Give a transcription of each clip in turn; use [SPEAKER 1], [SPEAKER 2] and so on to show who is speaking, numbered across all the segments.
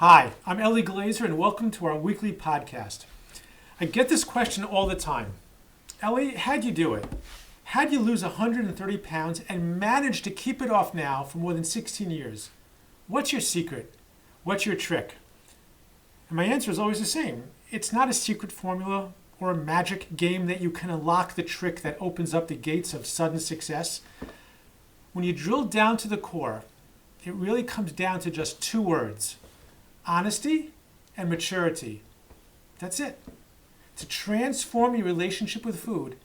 [SPEAKER 1] Hi, I'm Eli Glaser, and welcome to our weekly podcast. I get this question all the time. Eli, how'd you do it? How'd you lose 130 pounds and manage to keep it off now for more than 16 years? What's your secret? What's your trick? And my answer is always the same. It's not a secret formula or a magic game that you can unlock the trick that opens up the gates of sudden success. When you drill down to the core, it really comes down to just two words: honesty and maturity. That's it. To transform your relationship with food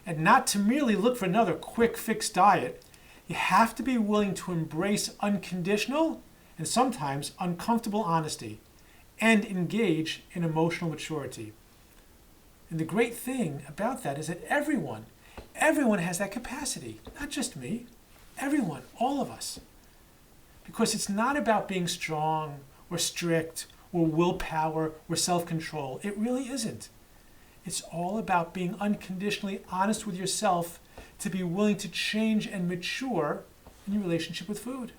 [SPEAKER 1] and not to merely look for another quick fix diet, you have to be willing to embrace unconditional and sometimes uncomfortable honesty and engage in emotional maturity. And the great thing about that is that everyone has that capacity, not just me, everyone, all of us. Because it's not about being strong or strict or willpower or self-control. It really isn't. It's all about being unconditionally honest with yourself to be willing to change and mature in your relationship with food.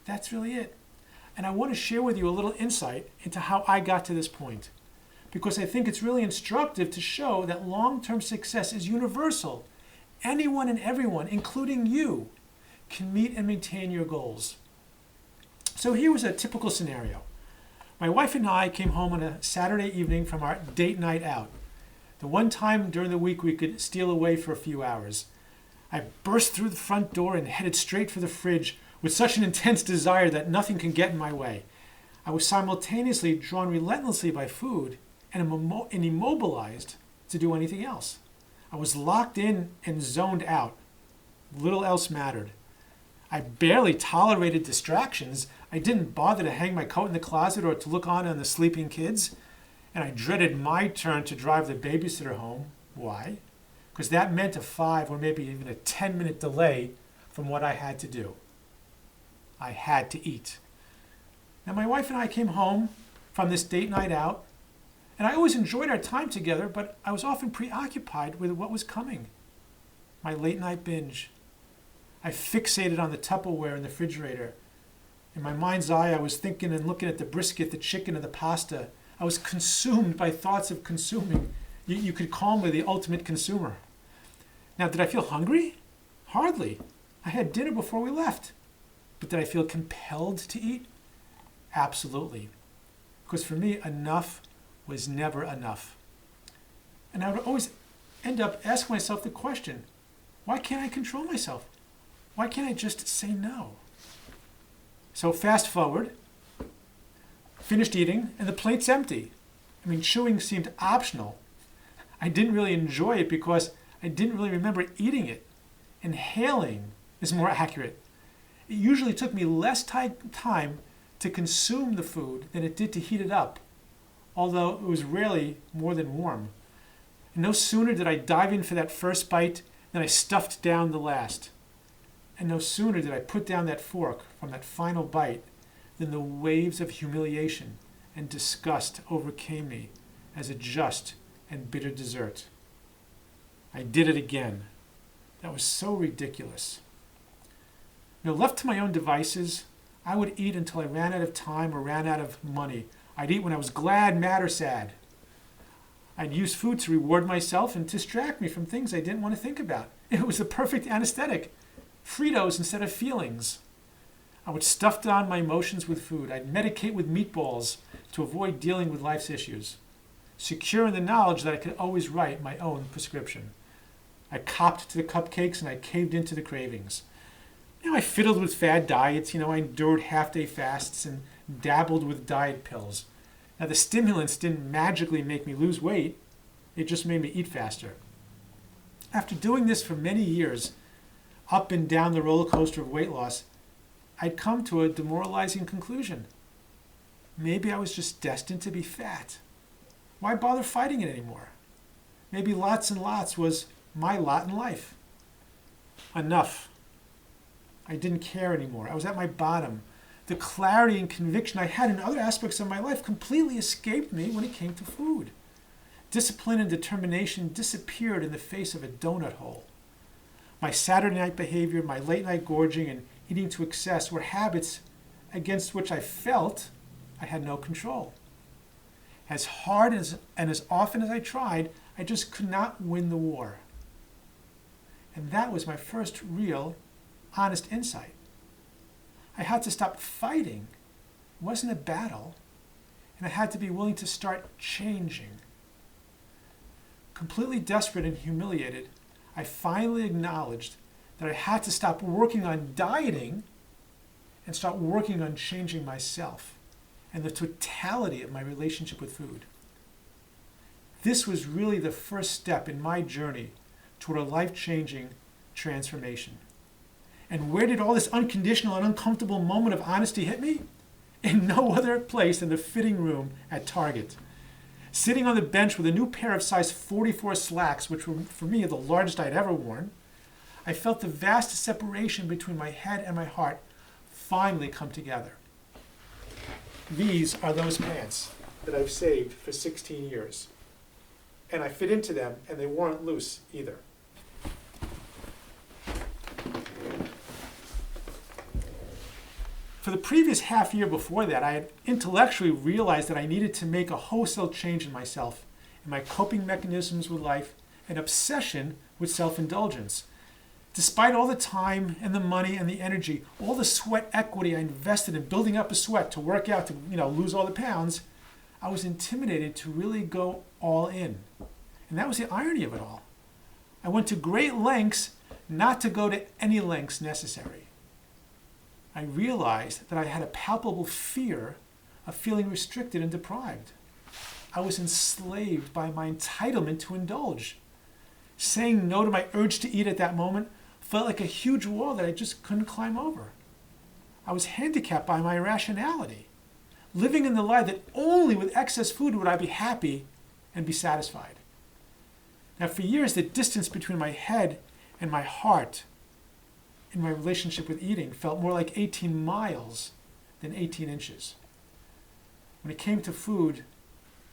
[SPEAKER 1] That's really it. And I want to share with you a little insight into how I got to this point, because I think it's really instructive to show that long-term success is universal. Anyone and everyone, including you, can meet and maintain your goals. So here was a typical scenario. My wife and I came home on a Saturday evening from our date night out, the one time during the week we could steal away for a few hours. I burst through the front door and headed straight for the fridge with such an intense desire that nothing can get in my way. I was simultaneously drawn relentlessly by food and immobilized to do anything else. I was locked in and zoned out. Little else mattered. I barely tolerated distractions. I didn't bother to hang my coat in the closet or to look on the sleeping kids. And I dreaded my turn to drive the babysitter home. Why? Because that meant a 5 or maybe even a 10-minute delay from what I had to do. I had to eat. Now my wife and I came home from this date night out, and I always enjoyed our time together, but I was often preoccupied with what was coming. My late night binge. I fixated on the Tupperware in the refrigerator. In my mind's eye, I was thinking and looking at the brisket, the chicken, and the pasta. I was consumed by thoughts of consuming. You could call me the ultimate consumer. Now, did I feel hungry? Hardly. I had dinner before we left. But did I feel compelled to eat? Absolutely. Because for me, enough was never enough. And I would always end up asking myself the question, why can't I control myself? Why can't I just say no? So fast forward, finished eating, and the plate's empty. I mean, chewing seemed optional. I didn't really enjoy it because I didn't really remember eating it. Inhaling is more accurate. It usually took me less time to consume the food than it did to heat it up, although it was rarely more than warm. And no sooner did I dive in for that first bite than I stuffed down the last. And no sooner did I put down that fork from that final bite than the waves of humiliation and disgust overcame me as a just and bitter dessert. I did it again. That was so ridiculous. Left to my own devices, I would eat until I ran out of time or ran out of money. I'd eat when I was glad, mad, or sad. I'd use food to reward myself and distract me from things I didn't want to think about. It was the perfect anesthetic. Fritos instead of feelings. I would stuff down my emotions with food. I'd medicate with meatballs to avoid dealing with life's issues, secure in the knowledge that I could always write my own prescription. I copped to the cupcakes and I caved into the cravings. I fiddled with fad diets. I endured half-day fasts and dabbled with diet pills. Now, the stimulants didn't magically make me lose weight. It just made me eat faster. After doing this for many years, up and down the roller coaster of weight loss, I'd come to a demoralizing conclusion. Maybe I was just destined to be fat. Why bother fighting it anymore? Maybe lots and lots was my lot in life. Enough. I didn't care anymore. I was at my bottom. The clarity and conviction I had in other aspects of my life completely escaped me when it came to food. Discipline and determination disappeared in the face of a donut hole. My Saturday night behavior, my late night gorging, and eating to excess were habits against which I felt I had no control. As hard and as often as I tried, I just could not win the war. And that was my first real, honest insight. I had to stop fighting. It wasn't a battle. And I had to be willing to start changing. Completely desperate and humiliated, I finally acknowledged that I had to stop working on dieting and start working on changing myself and the totality of my relationship with food. This was really the first step in my journey toward a life-changing transformation. And where did all this unconditional and uncomfortable moment of honesty hit me? In no other place than the fitting room at Target. Sitting on the bench with a new pair of size 44 slacks, which were for me the largest I'd ever worn, I felt the vast separation between my head and my heart finally come together. These are those pants that I've saved for 16 years. And I fit into them, and they weren't loose either. For the previous half year before that, I had intellectually realized that I needed to make a wholesale change in myself, in my coping mechanisms with life, and obsession with self-indulgence. Despite all the time and the money and the energy, all the sweat equity I invested in building up a sweat to work out to lose all the pounds, I was intimidated to really go all in. And that was the irony of it all. I went to great lengths not to go to any lengths necessary. I realized that I had a palpable fear of feeling restricted and deprived. I was enslaved by my entitlement to indulge. Saying no to my urge to eat at that moment felt like a huge wall that I just couldn't climb over. I was handicapped by my irrationality, living in the lie that only with excess food would I be happy and be satisfied. Now, for years, the distance between my head and my heart in my relationship with eating felt more like 18 miles than 18 inches. When it came to food,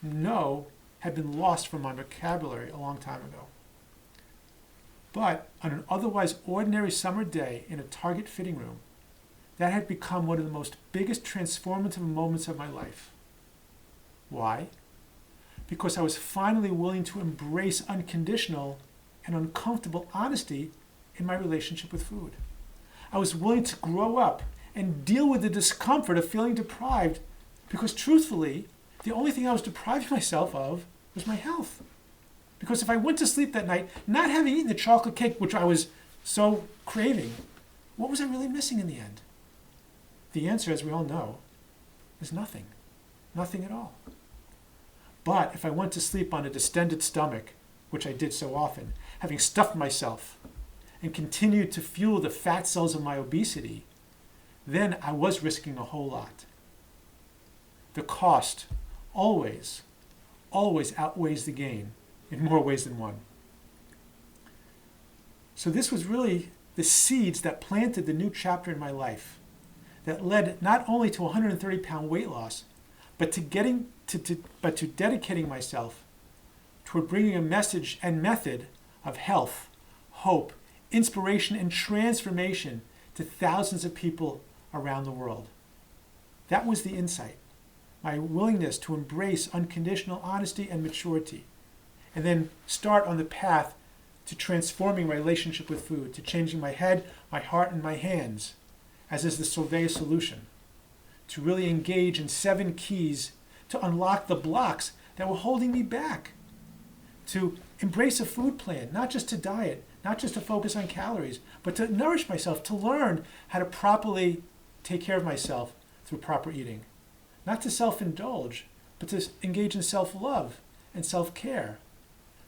[SPEAKER 1] no had been lost from my vocabulary a long time ago. But on an otherwise ordinary summer day in a Target fitting room, that had become one of the most biggest transformative moments of my life. Why? Because I was finally willing to embrace unconditional and uncomfortable honesty in my relationship with food. I was willing to grow up and deal with the discomfort of feeling deprived because truthfully, the only thing I was depriving myself of was my health. Because if I went to sleep that night, not having eaten the chocolate cake, which I was so craving, what was I really missing in the end? The answer, as we all know, is nothing. Nothing at all. But if I went to sleep on a distended stomach, which I did so often, having stuffed myself and continued to fuel the fat cells of my obesity, then I was risking a whole lot. The cost always outweighs the gain in more ways than one. So this was really the seeds that planted the new chapter in my life that led not only to 130-pound weight loss, but to dedicating myself toward bringing a message and method of health, hope, inspiration, and transformation to thousands of people around the world. That was the insight, my willingness to embrace unconditional honesty and maturity, and then start on the path to transforming my relationship with food, to changing my head, my heart, and my hands, as is the Solveig solution, to really engage in 7 keys to unlock the blocks that were holding me back, to embrace a food plan, not just to diet, not just to focus on calories, but to nourish myself, to learn how to properly take care of myself through proper eating, not to self-indulge, but to engage in self-love and self-care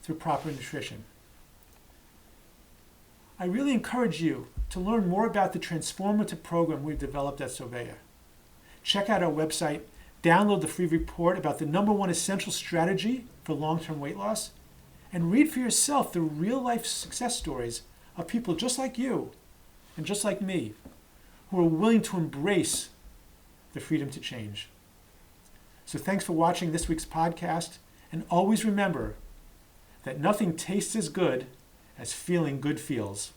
[SPEAKER 1] through proper nutrition. I really encourage you to learn more about the transformative program we've developed at Solveig. Check out our website, download the free report about the #1 essential strategy for long-term weight loss, and read for yourself the real-life success stories of people just like you and just like me who are willing to embrace the freedom to change. So thanks for watching this week's podcast, and always remember that nothing tastes as good as feeling good feels.